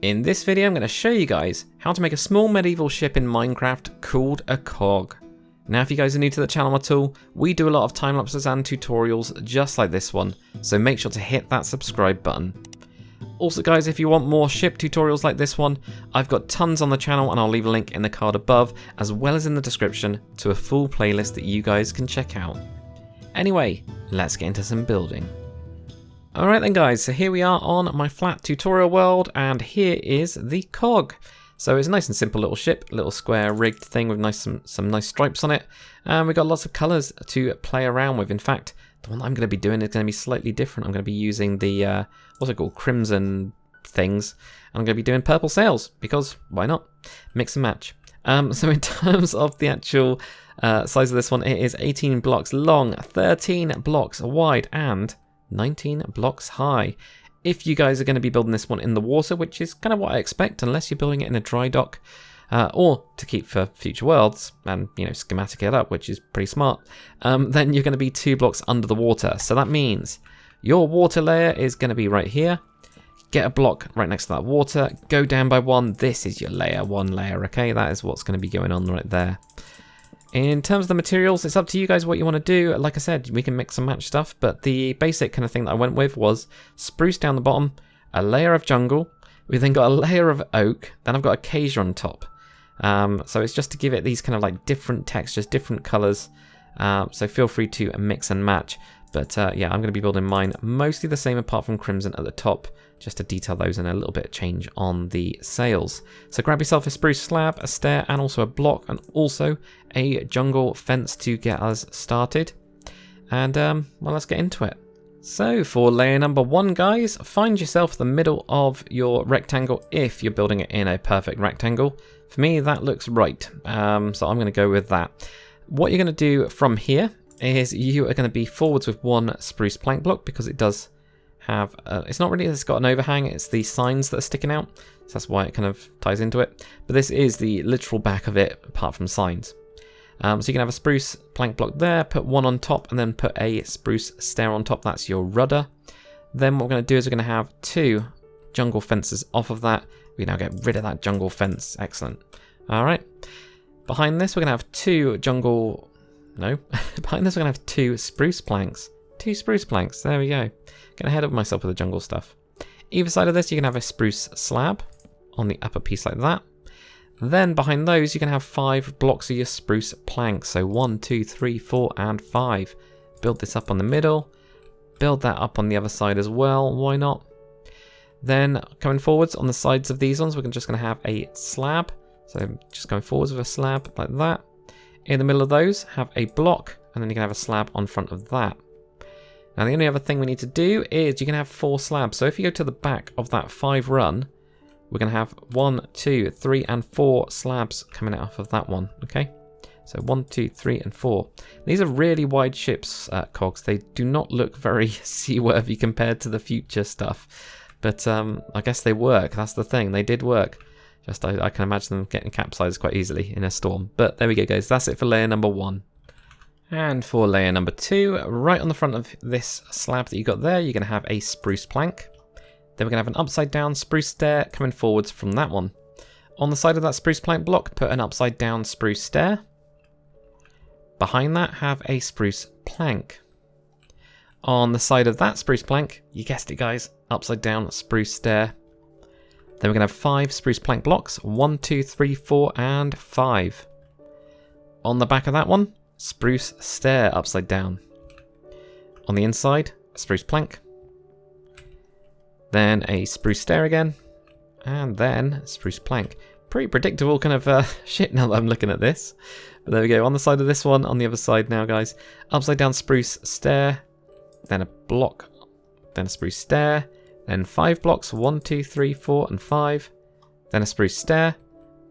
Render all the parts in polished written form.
In this video I'm going to show you guys how to make a small medieval ship in Minecraft called a cog. Now if you guys are new to the channel at all, we do a lot of time lapses and tutorials just like this one, so make sure to hit that subscribe button. Also guys, if you want more ship tutorials like this one, I've got tons on the channel and I'll leave a link in the card above as well as in the description to a full playlist that you guys can check out. Anyway, let's get into some building. Alright then guys, so here we are on my flat tutorial world and here is the cog. So it's a nice and simple little ship, little square rigged thing with some nice stripes on it. And we've got lots of colours to play around with. In fact, the one that I'm going to be doing is going to be slightly different. I'm going to be using the, what's it called, crimson things. And I'm going to be doing purple sails because why not? Mix and match. So in terms of the actual size of this one, it is 18 blocks long, 13 blocks wide and 19 blocks high. If you guys are going to be building this one in the water, which is kind of what I expect, unless you're building it in a dry dock, or to keep for future worlds, and schematic it up, which is pretty smart, then you're going to be 2 blocks under the water. So that means your water layer is going to be right here. Get a block right next to that water, go down by 1. This is your layer 1 layer, okay? That is what's going to be going on right there. In terms of the materials, it's up to you guys what you want to do. Like I said, we can mix and match stuff, but the basic kind of thing that I went with was spruce down the bottom, a layer of jungle, we then got a layer of oak, then I've got acacia on top. So it's just to give it these kind of like different textures, different colours, so feel free to mix and match. But yeah, I'm going to be building mine mostly the same apart from crimson at the top, just to detail those and a little bit of change on the sails. So grab yourself a spruce slab, a stair, and also a block, and also a jungle fence to get us started. And well, let's get into it. So for layer number 1, guys, find yourself the middle of your rectangle if you're building it in a perfect rectangle. For me, that looks right, so I'm going to go with that. What you're going to do from here is you are going to be forwards with 1 spruce plank block because it does have, it's not really, it's got an overhang, it's the signs that are sticking out, so that's why it kind of ties into it. But this is the literal back of it apart from signs. So you can have a spruce plank block there, put 1 on top and then put a spruce stair on top, that's your rudder. Then what we're going to do is we're going to have 2 jungle fences off of that. We now get rid of that jungle fence, excellent. Alright, behind this we're going to have 2 jungle, no, behind this we're going to have 2 spruce planks. 2 spruce planks, there we go. Getting ahead of myself with the jungle stuff. Either side of this you can have a spruce slab on the upper piece like that. Then behind those you can have 5 blocks of your spruce planks. So 1, 2, 3, 4 and 5. Build this up on the middle. Build that up on the other side as well, why not? Then coming forwards on the sides of these ones we're just going to have a slab. So just going forwards with a slab like that. In the middle of those have a block and then you can have a slab on front of that. Now the only other thing we need to do is you can have 4 slabs. So if you go to the back of that 5 run, we're going to have 1, 2, 3 and 4 slabs coming out of that one, okay? So 1, 2, 3 and 4. These are really wide ships, cogs. They do not look very seaworthy compared to the future stuff. But I guess they work, that's the thing, they did work. Just I can imagine them getting capsized quite easily in a storm. But there we go guys, that's it for layer number 1. And for layer number 2, right on the front of this slab that you got there, you're going to have a spruce plank. Then we're going to have an upside down spruce stair coming forwards from that one. On the side of that spruce plank block, put an upside down spruce stair. Behind that, have a spruce plank. On the side of that spruce plank, you guessed it guys, upside down spruce stair. Then we're going to have 5 spruce plank blocks, 1, 2, 3, 4 and 5. On the back of that one, spruce stair upside down. On the inside, a spruce plank. Then a spruce stair again. And then a spruce plank. Pretty predictable kind of shit now that I'm looking at this. But there we go, on the side of this one, on the other side now guys. Upside down spruce stair. Then a block. Then a spruce stair. Then 5 blocks, 1, 2, 3, 4 and 5. Then a spruce stair.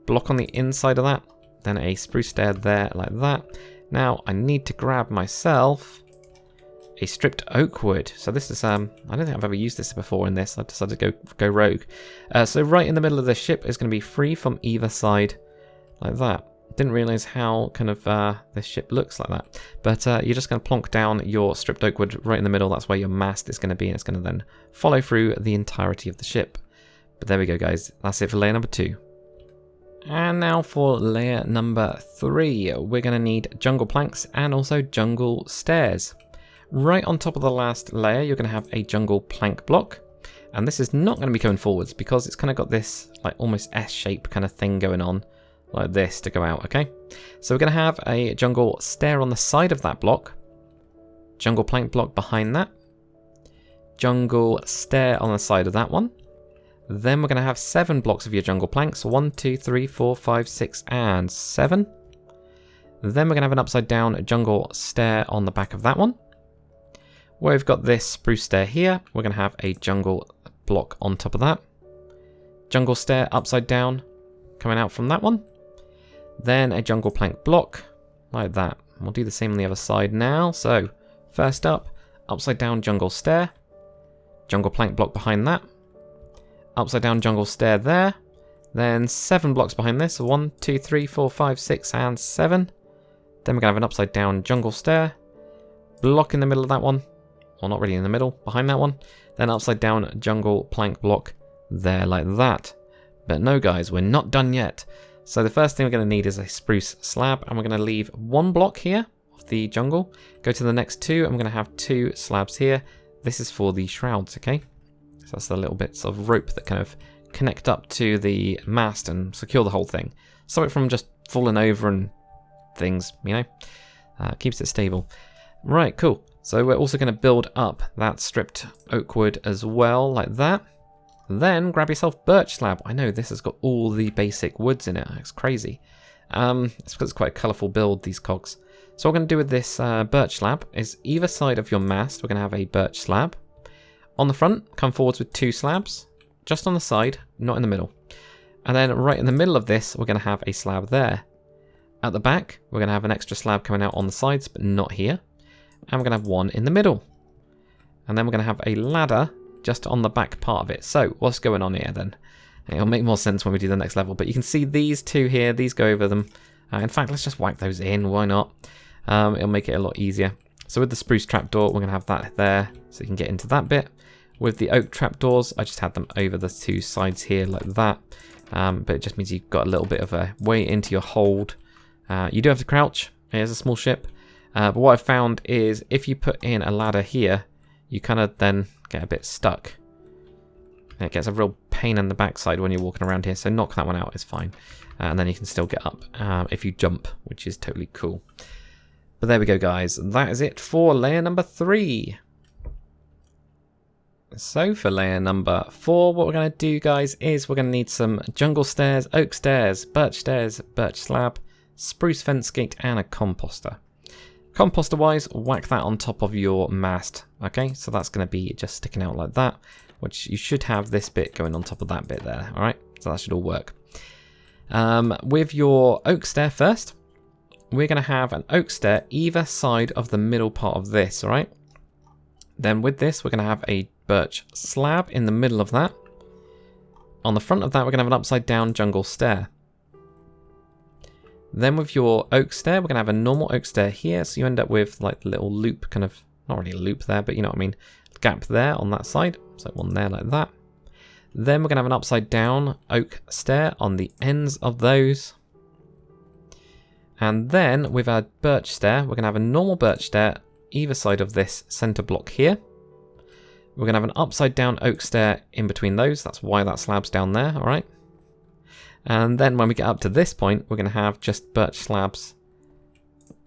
Block on the inside of that. Then a spruce stair there like that. Now, I need to grab myself a stripped oak wood. So this is, I don't think I've ever used this before in this. I decided to go rogue. So right in the middle of the ship is going to be free from either side, like that. Didn't realise how kind of this ship looks like that. But you're just going to plonk down your stripped oak wood right in the middle. That's where your mast is going to be, and it's going to then follow through the entirety of the ship. But there we go, guys. That's it for layer number 2. And now for layer number 3, we're going to need jungle planks and also jungle stairs. Right on top of the last layer, you're going to have a jungle plank block. And this is not going to be going forwards because it's kind of got this like almost S-shape kind of thing going on like this to go out, okay? So we're going to have a jungle stair on the side of that block, jungle plank block behind that, jungle stair on the side of that one. Then we're going to have 7 blocks of your jungle planks. 1, 2, 3, 4, 5, 6, and 7. Then we're going to have an upside down jungle stair on the back of that one. Where we've got this spruce stair here, we're going to have a jungle block on top of that. Jungle stair upside down coming out from that one. Then a jungle plank block like that. We'll do the same on the other side now. So first up, upside down jungle stair. Jungle plank block behind that. Upside down jungle stair there. Then 7 blocks behind this. 1, 2, 3, 4, 5, 6, and 7. Then we're going to have an upside down jungle stair. Block in the middle of that one. Well, not really in the middle. Behind that one. Then upside down jungle plank block there like that. But no, guys, we're not done yet. So the first thing we're going to need is a spruce slab. And we're going to leave 1 block here of the jungle. Go to the next 2. And we're going to have 2 slabs here. This is for the shrouds, okay? So that's the little bits of rope that kind of connect up to the mast and secure the whole thing. Stop it from just falling over and things, you know. Keeps it stable. Right, cool. So we're also going to build up that stripped oak wood as well, like that. Then grab yourself birch slab. I know this has got all the basic woods in it. It's crazy. It's because it's quite a colourful build, these cogs. So what we're going to do with this birch slab is either side of your mast, we're going to have a birch slab. On the front, come forwards with 2 slabs, just on the side, not in the middle. And then right in the middle of this, we're going to have a slab there. At the back, we're going to have an extra slab coming out on the sides, but not here. And we're going to have 1 in the middle. And then we're going to have a ladder just on the back part of it. So what's going on here then? It'll make more sense when we do the next level. But you can see these 2 here, these go over them. In fact, let's just whack those in, why not? It'll make it a lot easier. So with the spruce trapdoor, we're going to have that there, so you can get into that bit. With the oak trapdoors, I just had them over the 2 sides here like that. But it just means you've got a little bit of a way into your hold. You do have to crouch. Here's a small ship. But what I've found is if you put in a ladder here, you kind of then get a bit stuck. And it gets a real pain in the backside when you're walking around here. So knock that one out, it's fine. And then you can still get up if you jump, which is totally cool. But there we go, guys. That is it for layer number 3. So for layer number 4, what we're going to do, guys, is we're going to need some jungle stairs, oak stairs, birch slab, spruce fence gate, and a composter. Composter wise, whack that on top of your mast. Okay, so that's going to be just sticking out like that, which you should have this bit going on top of that bit there. All right, so that should all work. With your oak stair first, we're going to have an oak stair either side of the middle part of this. All right. Then with this, we're going to have a birch slab in the middle of that. On the front of that, we're going to have an upside down jungle stair. Then with your oak stair, we're going to have a normal oak stair here. So you end up with like a little loop, kind of, not really a loop there, but you know what I mean, gap there on that side. So one there like that. Then we're going to have an upside down oak stair on the ends of those. And then with our birch stair, we're going to have a normal birch stair either side of this center block here. We're going to have an upside down oak stair in between those. That's why that slab's down there, all right? And then when we get up to this point, we're going to have just birch slabs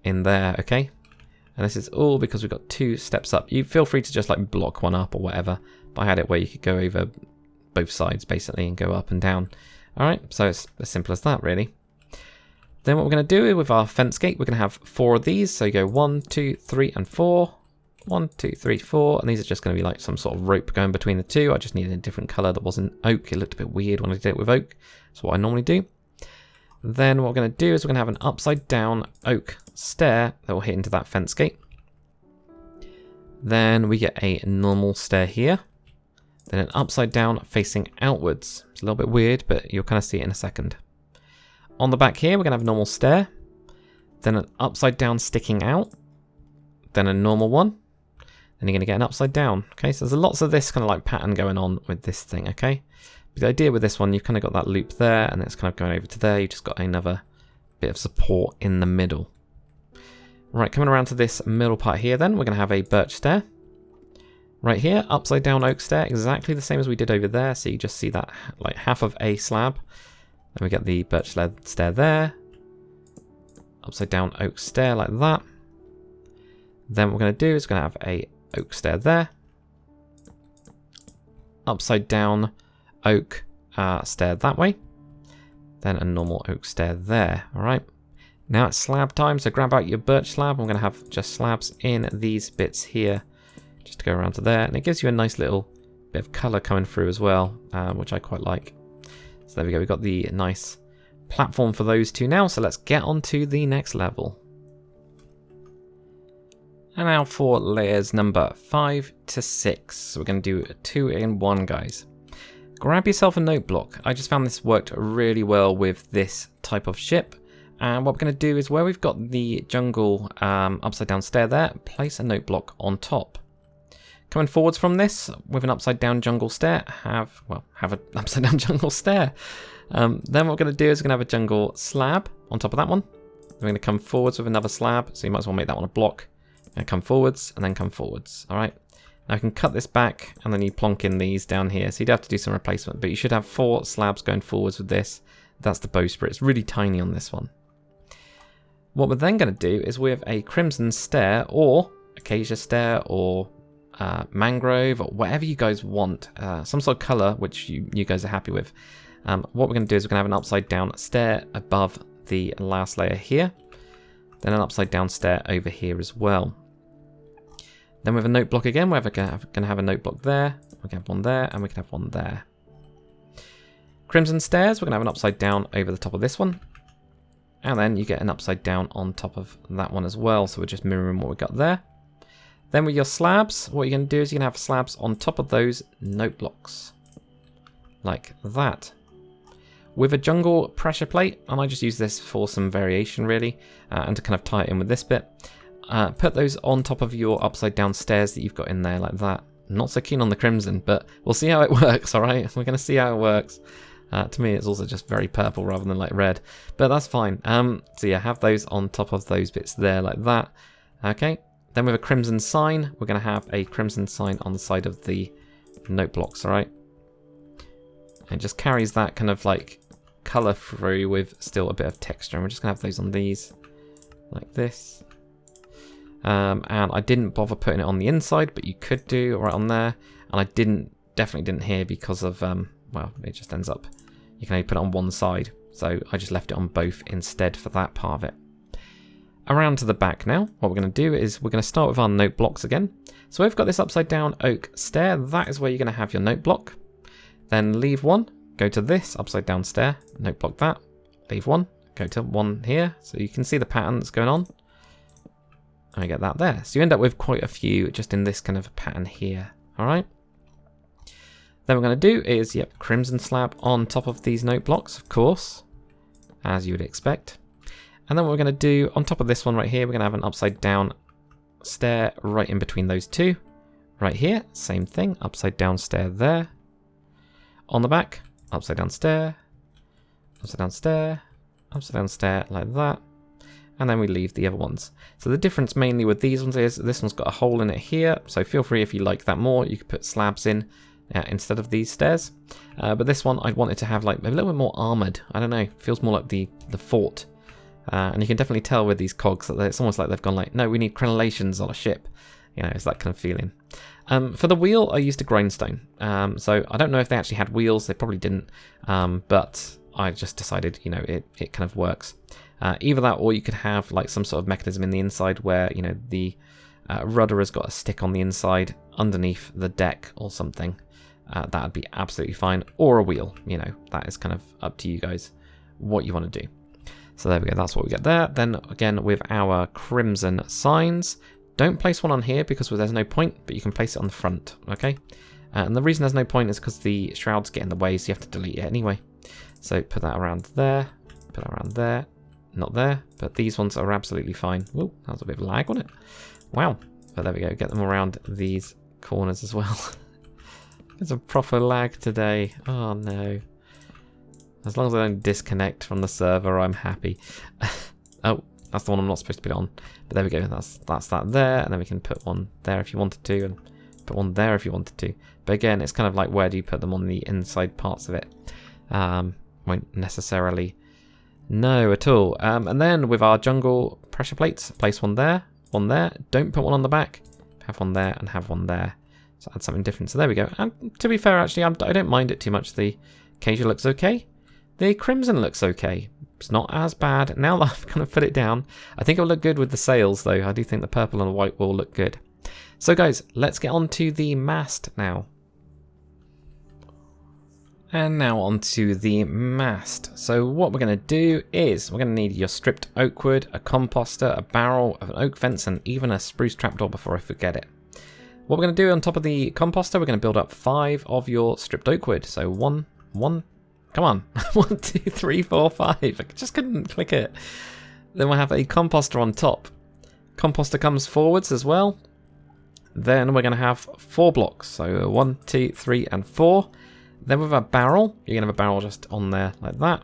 in there, okay? And this is all because we've got 2 steps up. You feel free to just like block one up or whatever. But I had it where you could go over both sides basically and go up and down. All right, so it's as simple as that really. Then what we're going to do with our fence gate, we're going to have 4 of these. So you go 1, 2, 3, and 4. 1, 2, 3, 4. And these are just going to be like some sort of rope going between the 2. I just needed a different color that wasn't oak. It looked a bit weird when I did it with oak. That's what I normally do. Then what we're going to do is we're going to have an upside down oak stair that will hit into that fence gate. Then we get a normal stair here. Then an upside down facing outwards. It's a little bit weird, but you'll kind of see it in a second. On the back here, we're going to have a normal stair. Then an upside down sticking out. Then a normal one. Then you're going to get an upside down. Okay, so there's lots of this kind of like pattern going on with this thing, okay? But the idea with this one, you've kind of got that loop there, and it's kind of going over to there. You've just got another bit of support in the middle. Right, coming around to this middle part here then, we're going to have a birch stair. Right here, upside down oak stair, exactly the same as we did over there. So you just see that like half of a slab. Then we get the birch stair there. Upside down oak stair like that. Then what we're going to do is going to have a oak stair there. Upside down oak stair that way. Then a normal oak stair there. Alright. Now it's slab time, so grab out your birch slab. I'm going to have just slabs in these bits here. Just to go around to there. And it gives you a nice little bit of colour coming through as well, which I quite like. So there we go. We've got the nice platform for those two now. So let's get on to the next level. And now for layers number 5 to 6. So we're going to do 2 in 1, guys. Grab yourself a note block. I just found this worked really well with this type of ship. And what we're going to do is where we've got the jungle upside down stair there, place a note block on top. Coming forwards from this with an upside down jungle stair, have an upside down jungle stair. Then what we're going to do is we're going to have a jungle slab on top of that one. We're going to come forwards with another slab, so you might as well make that one a block. And come forwards and then come forwards. All right. Now I can cut this back and then you plonk in these down here. So you'd have to do some replacement, but you should have 4 slabs going forwards with this. That's the bowsprit. It's really tiny on this one. What we're then going to do is with a crimson stair or acacia stair or mangrove or whatever you guys want, some sort of color which you guys are happy with. What we're going to do is we're going to have an upside down stair above the last layer here, then an upside down stair over here as well. Then with a note block again, we're going to have a note block there, we can have one there, and we can have one there. Crimson stairs, we're going to have an upside down over the top of this one, and then you get an upside down on top of that one as well, so we're just mirroring what we got there. Then with your slabs, what you're going to do is you're going to have slabs on top of those note blocks, like that. With a jungle pressure plate, and I just use this for some variation really, and to kind of tie it in with this bit, put those on top of your upside down stairs that you've got in there like that. I'm not so keen on the crimson, but we'll see how it works, alright? We're going to see how it works. To me it's also just very purple rather than like red, but that's fine. So yeah, have those on top of those bits there like that. Okay, then with a crimson sign, we're going to have a crimson sign on the side of the note blocks, alright? It just carries that kind of like colour through with still a bit of texture, and we're just going to have those on these like this. And I didn't bother putting it on the inside, but you could do right on there, and I definitely didn't here because of well, it just ends up you can only put it on one side, so I just left it on both instead for that part of it. Around to the back now, what we're going to do is we're going to start with our note blocks again. So we've got this upside down oak stair, that is where you're going to have your note block. Then leave one, go to this upside down stair, note block that, leave one, go to one here, so you can see the pattern that's going on. And I get that there. So you end up with quite a few just in this kind of pattern here, alright? Then what we're going to do is, yep, crimson slab on top of these note blocks, of course, as you would expect. And then what we're going to do on top of this one right here, we're going to have an upside down stair right in between those two. Right here, same thing, upside down stair there. On the back, upside down stair, upside down stair, upside down stair like that. And then we leave the other ones. So the difference mainly with these ones is this one's got a hole in it here. So feel free, if you like that more, you could put slabs in instead of these stairs. But this one I wanted to have like a little bit more armoured. I don't know, feels more like the fort. And you can definitely tell with these cogs that it's almost like they've gone like, no, we need crenellations on a ship. You know, it's that kind of feeling. For the wheel, I used a grindstone. So I don't know if they actually had wheels. They probably didn't. But I just decided, you know, it kind of works. Either that, or you could have like some sort of mechanism in the inside where, you know, the rudder has got a stick on the inside underneath the deck or something. That would be absolutely fine. Or a wheel, you know, that is kind of up to you guys what you want to do. So there we go, that's what we get there. Then again, with our crimson signs, don't place one on here because there's no point, but you can place it on the front, okay? And the reason there's no point is because the shrouds get in the way, so you have to delete it anyway. So put that around there, put that around there, not there, but these ones are absolutely fine. Whoa, that was a bit of lag on it. Wow, but there we go, get them around these corners as well. It's a proper lag today. Oh no. As long as I don't disconnect from the server, I'm happy. Oh, that's the one I'm not supposed to put it on. But there we go. That's that there, and then we can put one there if you wanted to, and put one there if you wanted to. But again, it's kind of like, where do you put them on the inside parts of it? Won't necessarily know at all. And then with our jungle pressure plates, place one there, one there. Don't put one on the back. Have one there and have one there. So add something different. So there we go. And to be fair, actually, I don't mind it too much. The acacia looks okay. The crimson looks okay. It's not as bad. Now that I've kind of put it down, I think it'll look good with the sails, though. I do think the purple and the white will look good. So, guys, let's get on to the mast now. And now onto the mast. So what we're going to do is we're going to need your stripped oak wood, a composter, a barrel, an oak fence, and even a spruce trapdoor before I forget it. What we're going to do on top of the composter, we're going to build up 5 of your stripped oak wood. So one, come on, 1, 2, 3, 4, 5. I just couldn't click it. Then we'll have a composter on top. Composter comes forwards as well. Then we're going to have 4 blocks. So 1, 2, 3, and 4. Then with a barrel, you're going to have a barrel just on there like that.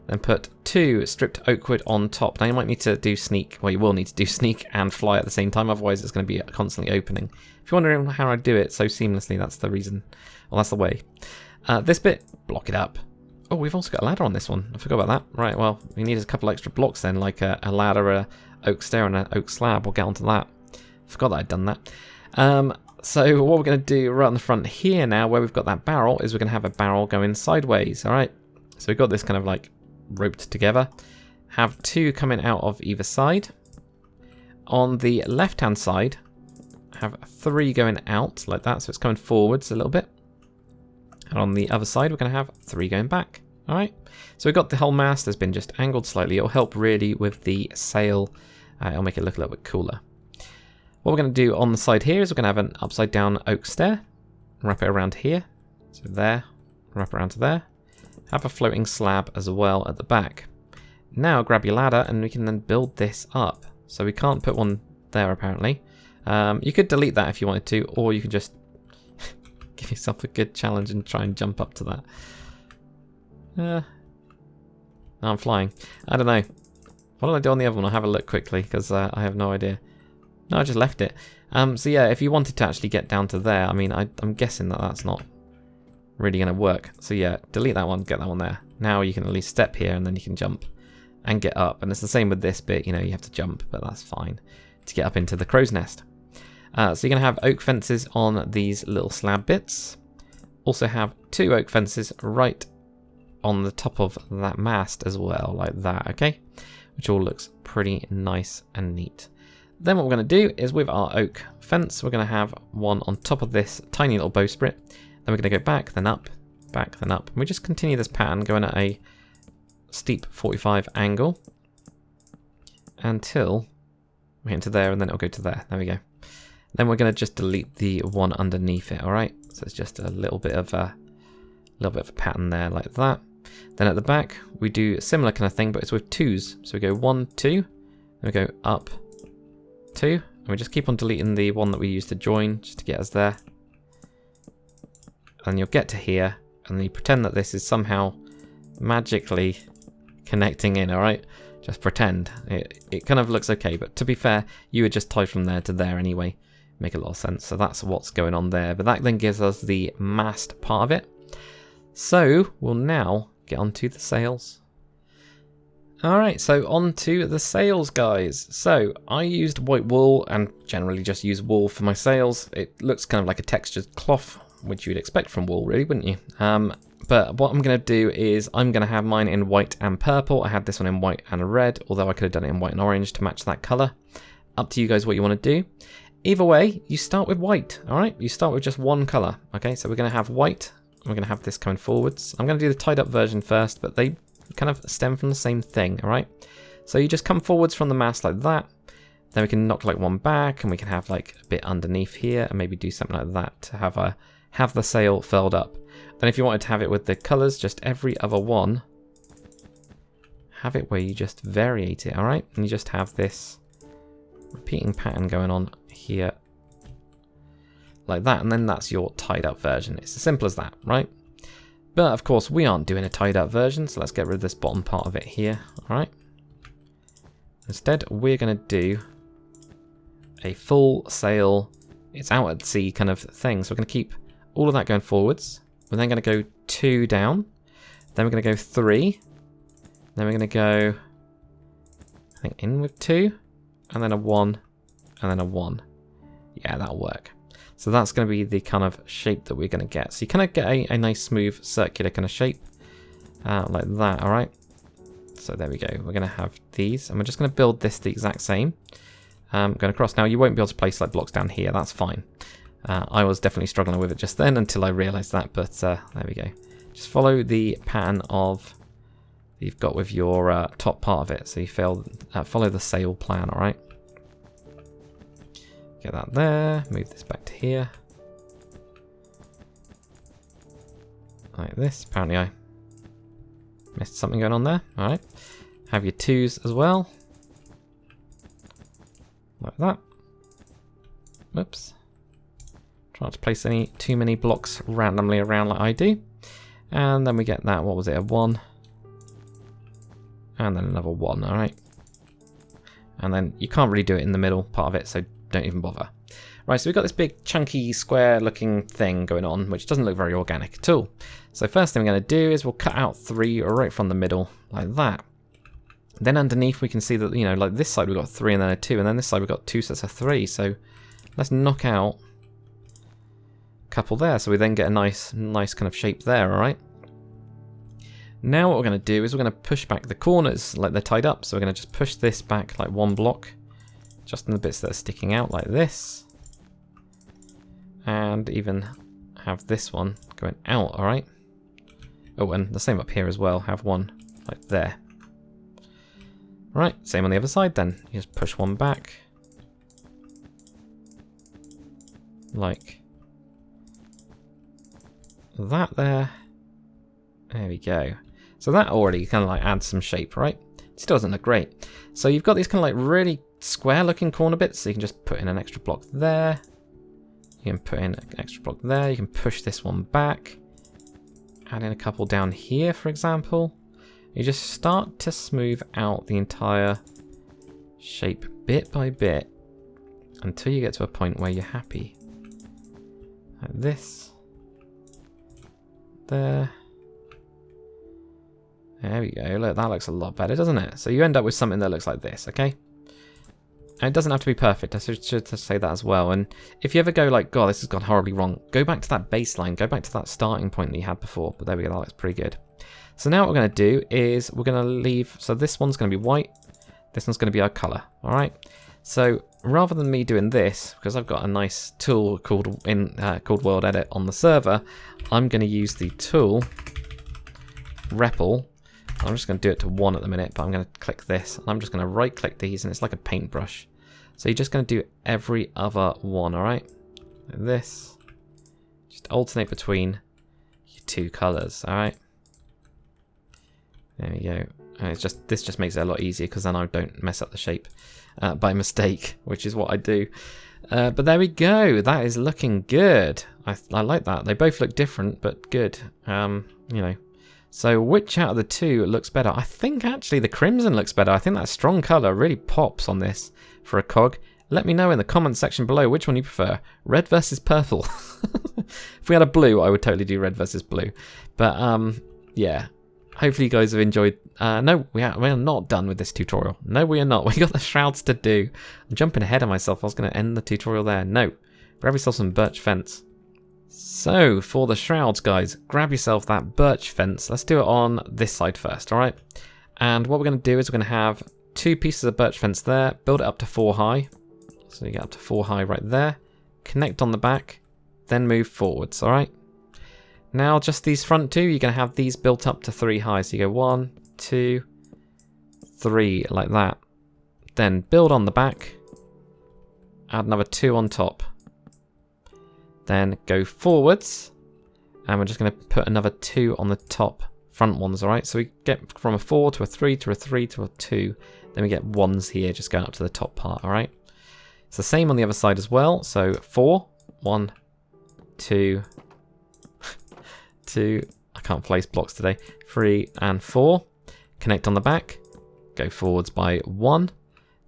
Then put 2 stripped oak wood on top. Now you might need to do sneak, well you will need to do sneak and fly at the same time, otherwise it's going to be constantly opening. If you're wondering how I do it so seamlessly, that's the reason. Well, that's the way. This bit, block it up. Oh, we've also got a ladder on this one. I forgot about that. Right, well, we need a couple extra blocks then, like a ladder, a oak stair, and an oak slab. We'll get onto that. Forgot that I'd done that. So what we're going to do right on the front here now, where we've got that barrel, is we're going to have a barrel going sideways, all right? So we've got this kind of like roped together. Have 2 coming out of either side. On the left-hand side, have 3 going out like that, so it's coming forwards a little bit. And on the other side, we're going to have 3 going back, all right? So we've got the whole mast has been just angled slightly. It'll help really with the sail. It'll make it look a little bit cooler. What we're going to do on the side here is we're going to have an upside down oak stair, wrap it around here, so there, wrap around to there, have a floating slab as well at the back. Now grab your ladder and we can then build this up. So we can't put one there apparently. You could delete that if you wanted to, or you can just give yourself a good challenge and try and jump up to that. No, I'm flying. I don't know. What did I do on the other one? I'll have a look quickly because I have no idea. No, I just left it. So yeah, if you wanted to actually get down to there, I mean, I'm guessing that that's not really going to work. So yeah, delete that one, get that one there. Now you can at least step here and then you can jump and get up. And it's the same with this bit, you know, you have to jump, but that's fine to get up into the crow's nest. So you're going to have oak fences on these little slab bits. Also have 2 oak fences right on the top of that mast as well, like that, okay? Which all looks pretty nice and neat. Then what we're going to do is with our oak fence, we're going to have one on top of this tiny little bowsprit. Then we're going to go back, then up, back, then up. And we just continue this pattern going at a steep 45 angle until we get into there, and then it'll go to there. There we go. Then we're going to just delete the one underneath it, all right? So it's just a little bit of a pattern there like that. Then at the back, we do a similar kind of thing, but it's with 2s. So we go 1, 2, then we go up, 2, and we just keep on deleting the one that we used to join just to get us there. And you'll get to here, and then you pretend that this is somehow magically connecting in, alright? Just pretend. It kind of looks okay, but to be fair, you would just tie from there to there anyway. Make a lot of sense. So that's what's going on there. But that then gives us the mast part of it. So we'll now get onto the sails. Alright, so on to the sails, guys. So I used white wool and generally just use wool for my sails. It looks kind of like a textured cloth, which you'd expect from wool, really, wouldn't you? But what I'm going to do is I'm going to have mine in white and purple. I had this one in white and red, although I could have done it in white and orange to match that colour. Up to you guys what you want to do. Either way, you start with white, alright? You start with just one colour, okay? So we're going to have white. We're going to have this coming forwards. I'm going to do the tied up version first, but they kind of stem from the same thing, alright? So you just come forwards from the mast like that. Then we can knock like one back, and we can have like a bit underneath here, and maybe do something like that to have the sail furled up. Then if you wanted to have it with the colours, just every other one, have it where you just variate it, alright? And you just have this repeating pattern going on here like that, and then that's your tied up version. It's as simple as that, right? But of course we aren't doing a tied up version, so let's get rid of this bottom part of it here, alright? Instead we're going to do a full sail, it's out at sea kind of thing, so we're going to keep all of that going forwards. We're then going to go 2 down, then we're going to go 3, then we're going to go, I think, in with 2, and then a 1, and then a 1. Yeah, that'll work. So that's going to be the kind of shape that we're going to get. So you kind of get a nice smooth circular kind of shape like that, alright? So there we go. We're going to have these, and we're just going to build this the exact same. Going across. Now you won't be able to place like blocks down here, that's fine. I was definitely struggling with it just then until I realised that, but there we go. Just follow the pattern of you've got with your top part of it. So you follow the sail plan, alright? Get that there, move this back to here. Like this. Apparently I missed something going on there. Alright. Have your 2s as well. Like that. Whoops. Try not to place too many blocks randomly around like I do. And then we get that, what was it, a 1. And then another 1, alright. And then you can't really do it in the middle part of it, so don't even bother. Right, so we've got this big chunky square looking thing going on, which doesn't look very organic at all. So first thing we're going to do is we'll cut out 3 right from the middle, like that. Then underneath we can see that, you know, like this side we've got 3 and then a 2, and then this side we've got 2 sets of 3. So let's knock out a couple there, so we then get a nice kind of shape there, alright? Now what we're going to do is we're going to push back the corners like they're tied up. So we're going to just push this back like 1 block, just in the bits that are sticking out like this. And even have this one going out, alright? Oh, and the same up here as well, have one like there. Right, same on the other side then. You just push one back. Like that there. There we go. So that already kind of like adds some shape, right? It still doesn't look great. So you've got these kind of like really square looking corner bits, so you can just put in an extra block there. You can put in an extra block there. You can push this one back. Add in a couple down here, for example. You just start to smooth out the entire shape bit by bit until you get to a point where you're happy. Like this. There. There we go. Look, that looks a lot better, doesn't it? So you end up with something that looks like this, okay? And it doesn't have to be perfect, I should say that as well. And if you ever go like, God, this has gone horribly wrong, go back to that baseline, go back to that starting point that you had before. But there we go, that looks pretty good. So now what we're going to do is we're going to leave, so this one's going to be white, this one's going to be our colour, alright? So rather than me doing this, because I've got a nice tool called World Edit on the server, I'm going to use the tool REPL. I'm just going to do it to 1 at the minute, but I'm going to click this, and I'm just going to right click these, and it's like a paintbrush. So you're just going to do every other one, alright? Like this. Just alternate between your 2 colours, alright? There we go. And it's just, this just makes it a lot easier, because then I don't mess up the shape by mistake, which is what I do. But there we go. That is looking good. I like that. They both look different, but good. You know. So which out of the 2 looks better? I think actually the crimson looks better. I think that strong colour really pops on this for a cog. Let me know in the comments section below which one you prefer. Red versus purple. If we had a blue, I would totally do red versus blue. But yeah. Hopefully you guys have enjoyed. No, we are not done with this tutorial. No, we are not. We got the shrouds to do. I'm jumping ahead of myself. I was going to end the tutorial there. No. Grab yourself some birch fence. So, for the shrouds, guys, grab yourself that birch fence. Let's do it on this side first, alright? And what we're going to do is we're going to have 2 pieces of birch fence there, build it up to 4 high. So you get up to 4 high right there. Connect on the back, then move forwards, alright? Now, just these front 2, you're going to have these built up to 3 high. So you go 1, 2, 3, like that. Then build on the back, add another 2 on top. Then go forwards, and we're just going to put another 2 on the top front ones, alright? So we get from a 4 to a 3 to a 3 to a 2, then we get 1s here just going up to the top part, alright? It's the same on the other side as well, so 4, 1, 2, 2, I can't place blocks today, 3 and 4. Connect on the back, go forwards by 1.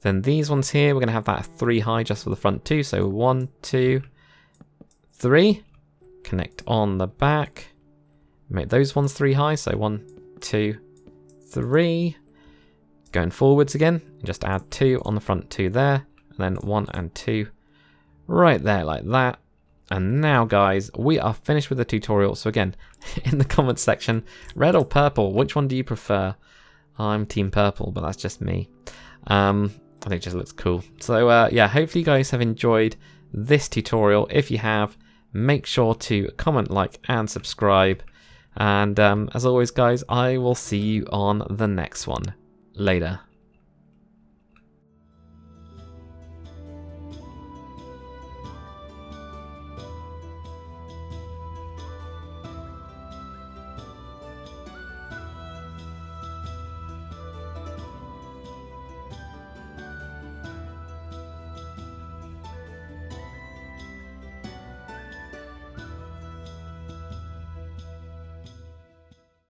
Then these ones here, we're going to have that 3 high just for the front 2. So 1, 2, 3. Connect on the back. Make those ones 3 high. So 1, 2, 3. Going forwards again. Just add 2 on the front 2 there. And then 1 and 2 right there like that. And now, guys, we are finished with the tutorial. So again, in the comments section, red or purple, which one do you prefer? I'm team purple, but that's just me. I think it just looks cool. So yeah, hopefully you guys have enjoyed this tutorial. If you have, make sure to comment, like, and subscribe. And as always, guys, I will see you on the next one. Later.